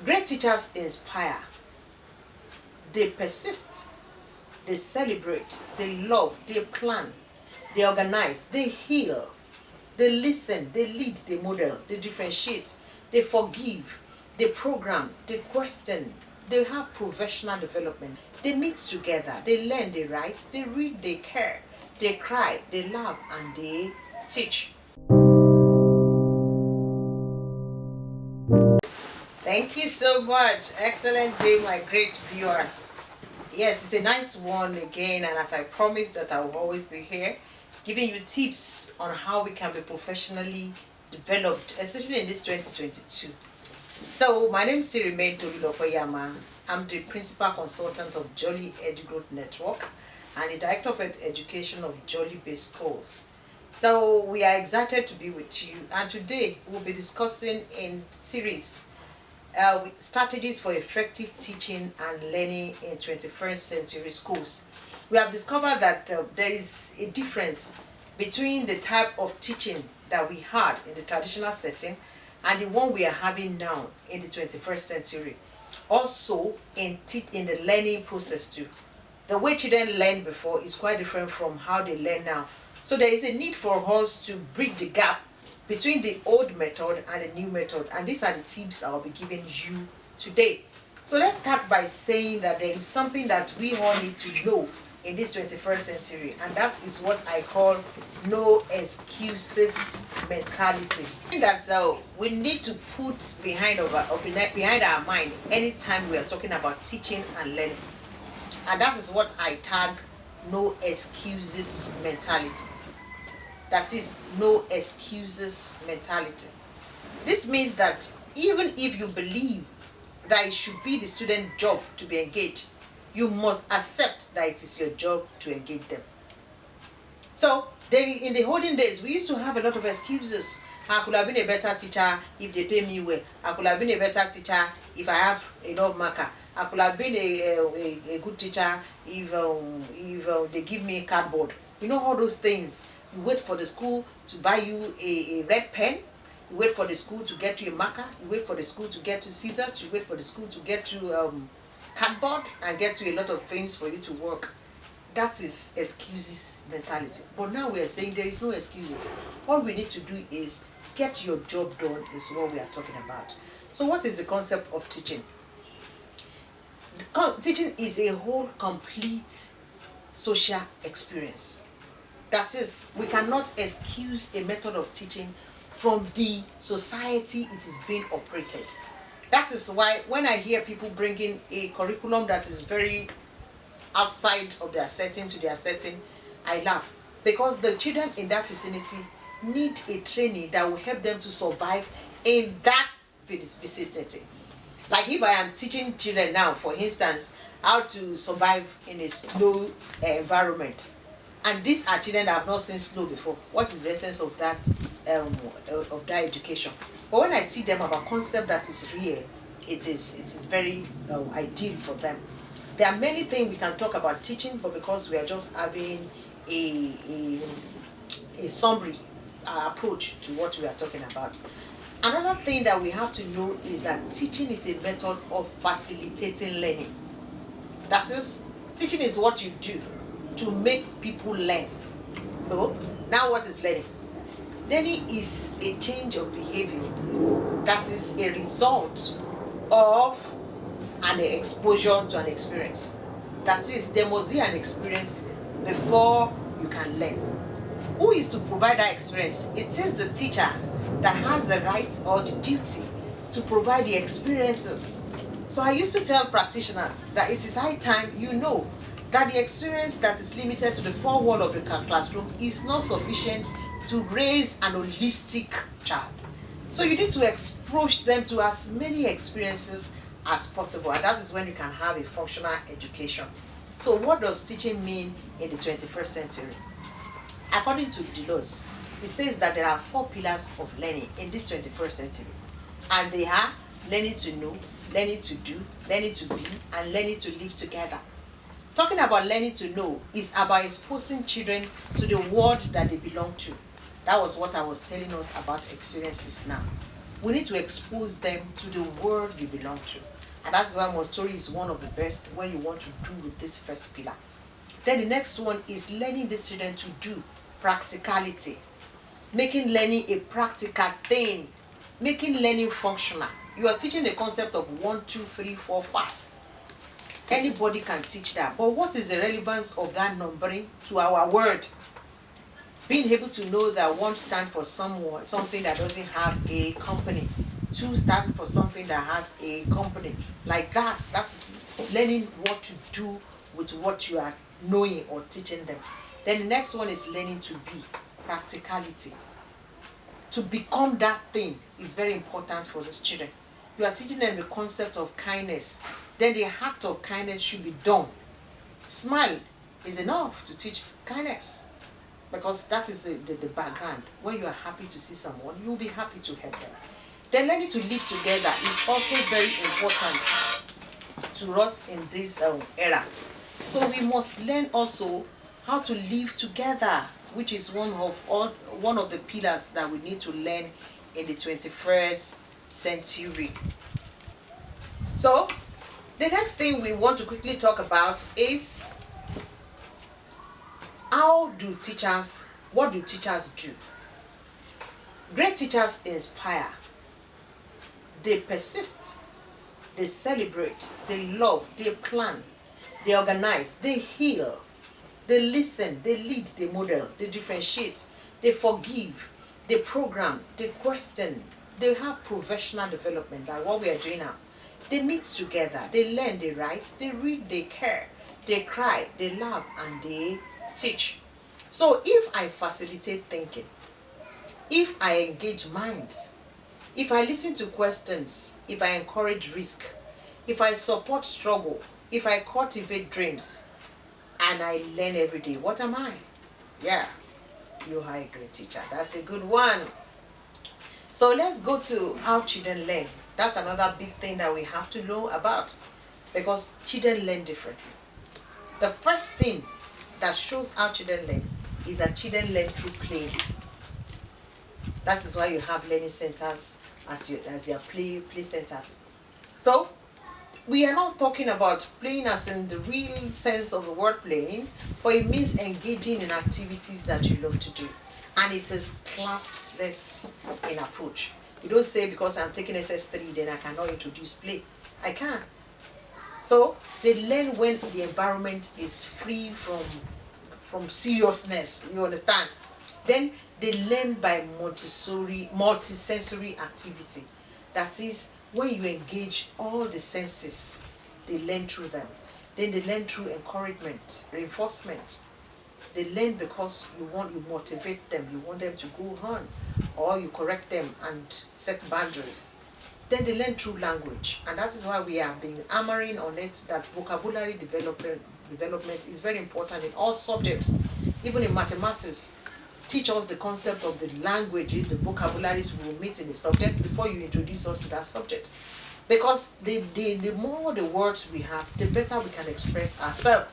Great teachers inspire, they persist, they celebrate, they love, they plan, they organize, they heal, they listen, they lead, they model, they differentiate, they forgive, they program, they question, they have professional development, they meet together, they learn, they write, they read, they care, they cry, they laugh, and they teach. Thank you so much. Excellent day, my great viewers. Yes, it's a nice one again, and as I promised that I will always be here giving you tips on how we can be professionally developed, especially in this 2022. So my name is Tolulope Yamah. I'm the principal consultant of Jolly Growth Network and the director of education of Jolly Based Schools. So we are excited to be with you, and today we'll be discussing in series strategies for effective teaching and learning in 21st century schools. We have discovered that there is a difference between the type of teaching that we had in the traditional setting and the one we are having now in the 21st century. Also in the learning process too. The way children learned before is quite different from how they learn now. So there is a need for us to bridge the gap between the old method and the new method, and these are the tips I'll be giving you today. So let's start by saying that there is something that we all need to know in this 21st century, and that is what I call no excuses mentality. That we need to put behind our mind anytime we are talking about teaching and learning, and that is what I tag no excuses mentality. That is no excuses mentality. This means that even if you believe that it should be the student's job to be engaged, you must accept that it is your job to engage them. So in the olden days, we used to have a lot of excuses. I could have been a better teacher if they pay me well. I could have been a better teacher if I have enough marker. I could have been a good teacher if they give me cardboard. You know all those things. You wait for the school to buy you a red pen. You wait for the school to get you a marker. You wait for the school to get you scissors. You wait for the school to get you cardboard and get you a lot of things for you to work. That is excuses mentality. But now we are saying there is no excuses. All we need to do is get your job done is what we are talking about. So what is the concept of teaching? Teaching is a whole complete social experience. That is, we cannot excuse a method of teaching from the society it is being operated. That is why when I hear people bringing a curriculum that is very outside of their setting to their setting, I laugh. Because the children in that vicinity need a training that will help them to survive in that vicinity. Like if I am teaching children now, for instance, how to survive in a snow environment, and these are children that have not seen snow before, what is the essence of that education? But when I teach them about concept that is real, it is very ideal for them. There are many things we can talk about teaching, but because we are just having a summary approach to what we are talking about. Another thing that we have to know is that teaching is a method of facilitating learning. That is, teaching is what you do to make people learn. So now what is learning? Learning is a change of behavior that is a result of an exposure to an experience. That is, there must be an experience before you can learn. Who is to provide that experience? It is the teacher that has the right or the duty to provide the experiences. So I used to tell practitioners that it is high time you know that the experience that is limited to the four walls of the classroom is not sufficient to raise an holistic child. So you need to expose them to as many experiences as possible, and that is when you can have a functional education. So what does teaching mean in the 21st century? According to Deleuze, it says that there are 4 pillars of learning in this 21st century, and they are learning to know, learning to do, learning to be, and learning to live together. Talking about learning to know is about exposing children to the world that they belong to. That was what I was telling us about experiences now. We need to expose them to the world you belong to. And that's why Montessori is one of the best when you want to do with this first pillar. Then the next one is learning the student to do practicality. Making learning a practical thing. Making learning functional. You are teaching the concept of 1, 2, 3, 4, 5. Anybody can teach that. But what is the relevance of that numbering to our word? Being able to know that 1 stands for something that doesn't have a company. 2 stands for something that has a company. Like that. That's learning what to do with what you are knowing or teaching them. Then the next one is learning to be. Practicality. To become that thing is very important for the children. You are teaching them the concept of kindness. Then the act of kindness should be done. Smile is enough to teach kindness, because that is the background. When you are happy to see someone, you will be happy to help them. Then learning to live together is also very important to us in this era. So we must learn also how to live together, which is one of the pillars that we need to learn in the 21st century. So the next thing we want to quickly talk about is what do teachers do? Great teachers inspire. They persist. They celebrate. They love. They plan. They organize. They heal. They listen. They lead. They model. They differentiate. They forgive. They program. They question. They have professional development, like what we are doing now. They meet together. They learn. They write. They read. They care. They cry. They laugh. And they teach. So if I facilitate thinking, if I engage minds, if I listen to questions, if I encourage risk, if I support struggle, if I cultivate dreams, and I learn every day, what am I? Yeah, you are a great teacher. That's a good one. So let's go to how children learn. That's another big thing that we have to know about, because children learn differently. The first thing that shows how children learn is that children learn through playing. That is why you have learning centers as their play centers. So we are not talking about playing as in the real sense of the word playing, but it means engaging in activities that you love to do. And it is classless in approach. You don't say because I'm taking SS3 then I cannot introduce play. I can. So they learn when the environment is free from seriousness. You understand? Then they learn by multisensory activity. That is, when you engage all the senses, they learn through them. Then they learn through encouragement, reinforcement. They learn because you motivate them, you want them to go on, or you correct them and set boundaries. Then they learn through language, and that is why we have been hammering on it, that vocabulary development is very important in all subjects, even in mathematics. Teach us the concept of the language, the vocabularies we will meet in the subject before you introduce us to that subject. Because the more the words we have, the better we can express ourselves.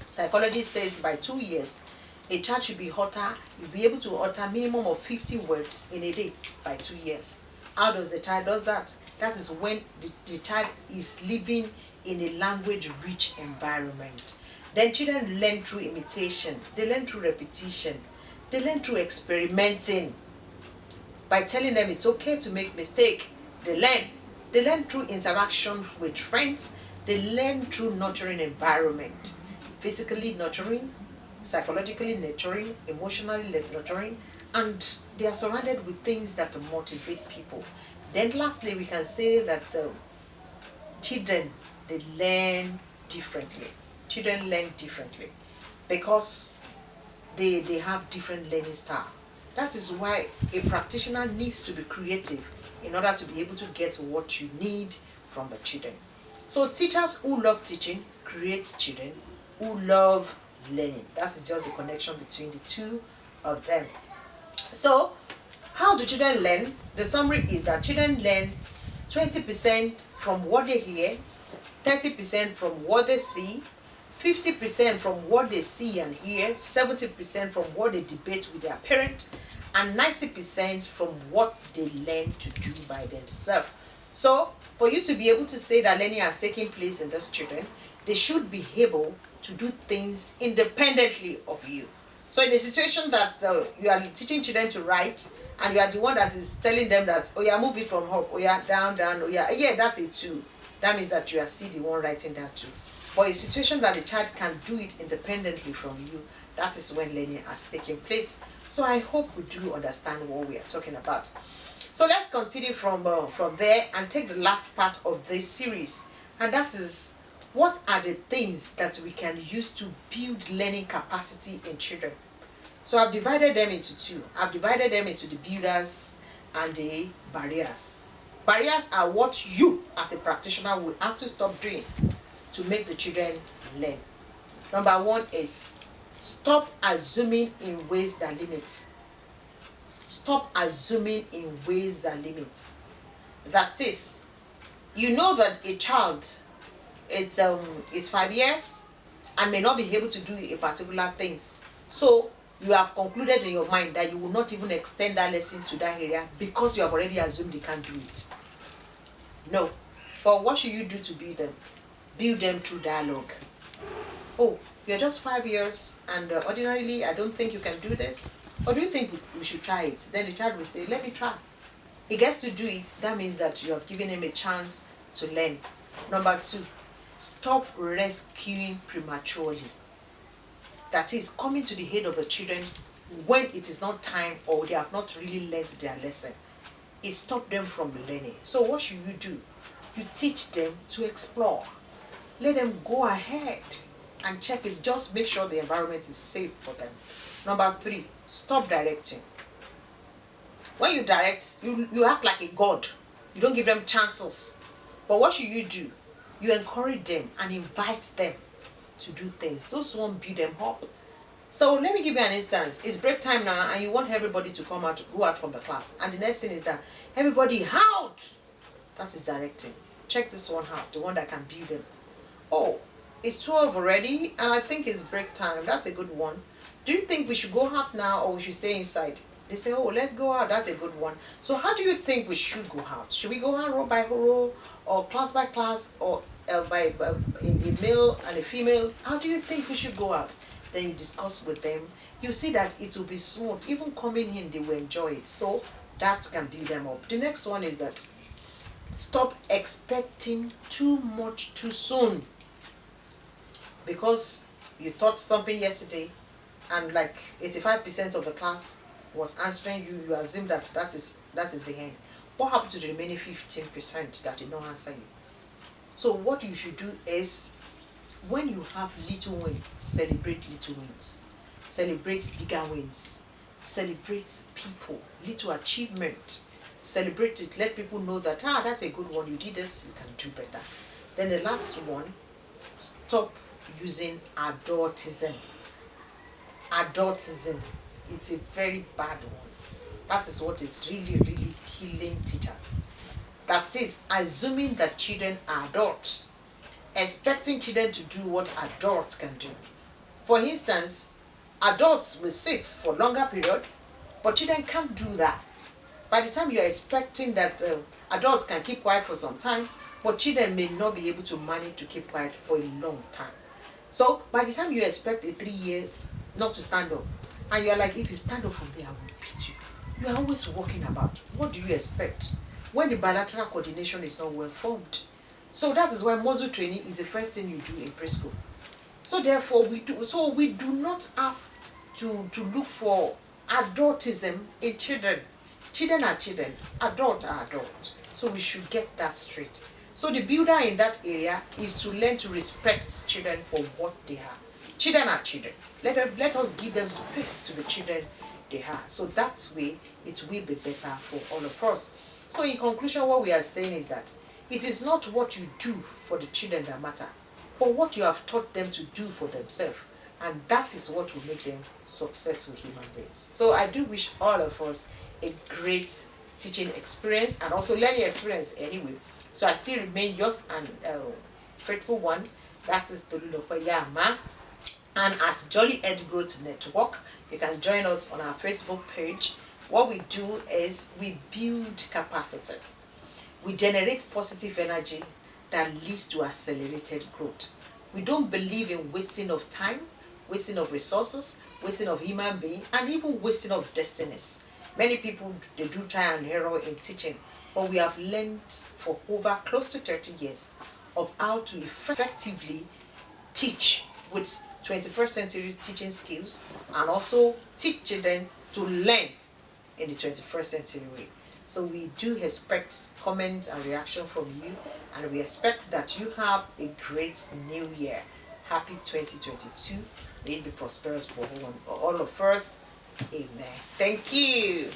Psychology says by 2 years, a child should be able to utter minimum of 50 words in a day by 2 years. How does the child does that? That is when the child is living in a language-rich environment. Then children learn through imitation. They learn through repetition. They learn through experimenting. By telling them it's okay to make mistake, they learn. They learn through interaction with friends. They learn through nurturing environment. Physically nurturing, psychologically nurturing, emotionally nurturing, and they are surrounded with things that motivate people. Then lastly, we can say that children, they learn differently. Children learn differently because they have different learning style. That is why a practitioner needs to be creative in order to be able to get what you need from the children. So teachers who love teaching create children who love learning. That is just the connection between the two of them. So how do children learn? The summary is that children learn 20% from what they hear, 30% from what they see, 50% from what they see and hear, 70% from what they debate with their parents, and 90% from what they learn to do by themselves. So, for you to be able to say that learning has taken place in these children, they should be able to do things independently of you. So, in a situation that you are teaching children to write, and you are the one that is telling them that, oh yeah, move it from up, oh yeah, down, down, oh yeah, that's a 2. That means that you are still the one writing that too. But a situation that the child can do it independently from you, that is when learning has taken place. So I hope we do understand what we are talking about. So let's continue from there and take the last part of this series, and that is, what are the things that we can use to build learning capacity in children? So I've divided them into 2. I've divided them into the builders and the barriers. Barriers are what you as a practitioner will have to stop doing to make the children learn. Number 1 is, stop assuming in ways that limit. Stop assuming in ways that limit. That is, you know that a child, it's 5 years and may not be able to do a particular things. So you have concluded in your mind that you will not even extend that lesson to that area because you have already assumed they can't do it. No. But what should you do to build them? Build them through dialogue. Oh, you're just 5 years and ordinarily I don't think you can do this. Or do you think we should try it? Then the child will say, let me try. He gets to do it. That means that you have given him a chance to learn. Number 2, stop rescuing prematurely. That is, coming to the head of the children when it is not time or they have not really learned their lesson. It stops them from learning. So what should you do? You teach them to explore. Let them go ahead and check it. Just make sure the environment is safe for them. Number 3, stop directing. When you direct, you act like a god. You don't give them chances. But what should you do? You encourage them and invite them to do things. Those won't build them up. So let me give you an instance. It's break time now and you want everybody to go out from the class. And the next thing is that everybody out. That is directing. Check this one out, the one that can build them. Oh, it's 12 already and I think it's break time. That's a good one. Do you think we should go out now or we should stay inside? They say, oh, let's go out. That's a good one. So how do you think we should go out? Should we go out row by row or class by class or by a male and a female? How do you think we should go out? Then you discuss with them. You see that it will be smooth. Even coming in, they will enjoy it. So that can build them up. The next one is that stop expecting too much too soon. Because you taught something yesterday and like 85% of the class was answering you, you assume that that is the end. What happened to the remaining 15% that did not answer you? So what you should do is, when you have little wins, celebrate little wins. Celebrate bigger wins. Celebrate people, little achievement. Celebrate it. Let people know that, that's a good one. You did this, you can do better. Then the last one, stop using adultism. Adultism. It's a very bad one. That is what is really, really killing teachers. That is, assuming that children are adults, expecting children to do what adults can do. For instance, adults will sit for longer period, but children can't do that. By the time you are expecting that adults can keep quiet for some time, but children may not be able to manage to keep quiet for a long time. So by the time you expect a 3-year not to stand up, and you are like, if you stand up from there, I will beat you. You are always walking about. What do you expect when the bilateral coordination is not well formed? So that is why muzzle training is the first thing you do in preschool. So therefore, we do not have to look for adultism in children. Children are children, adults are adults. So we should get that straight. So the builder in that area is to learn to respect children for what they are. Children are children. Let us give them space to the children they are. So that way, it will be better for all of us. So in conclusion, what we are saying is that it is not what you do for the children that matter, but what you have taught them to do for themselves. And that is what will make them successful human beings. So I do wish all of us a great teaching experience and also learning experience anyway. So I still remain yours and faithful one, That is Tolulope Yamah. And as Jolly Ed Growth Network, you can join us on our Facebook page. What we do is we build capacity. We generate positive energy that leads to accelerated growth. We don't believe in wasting of time, wasting of resources, wasting of human being, and even wasting of destinies. Many people, they do try and error in teaching, but we have learned for over close to 30 years of how to effectively teach with 21st century teaching skills and also teach children to learn in the 21st century way. So we do expect comment and reaction from you, and we expect that you have a great new year. Happy 2022. May it be prosperous for all of us. Amen. Thank you.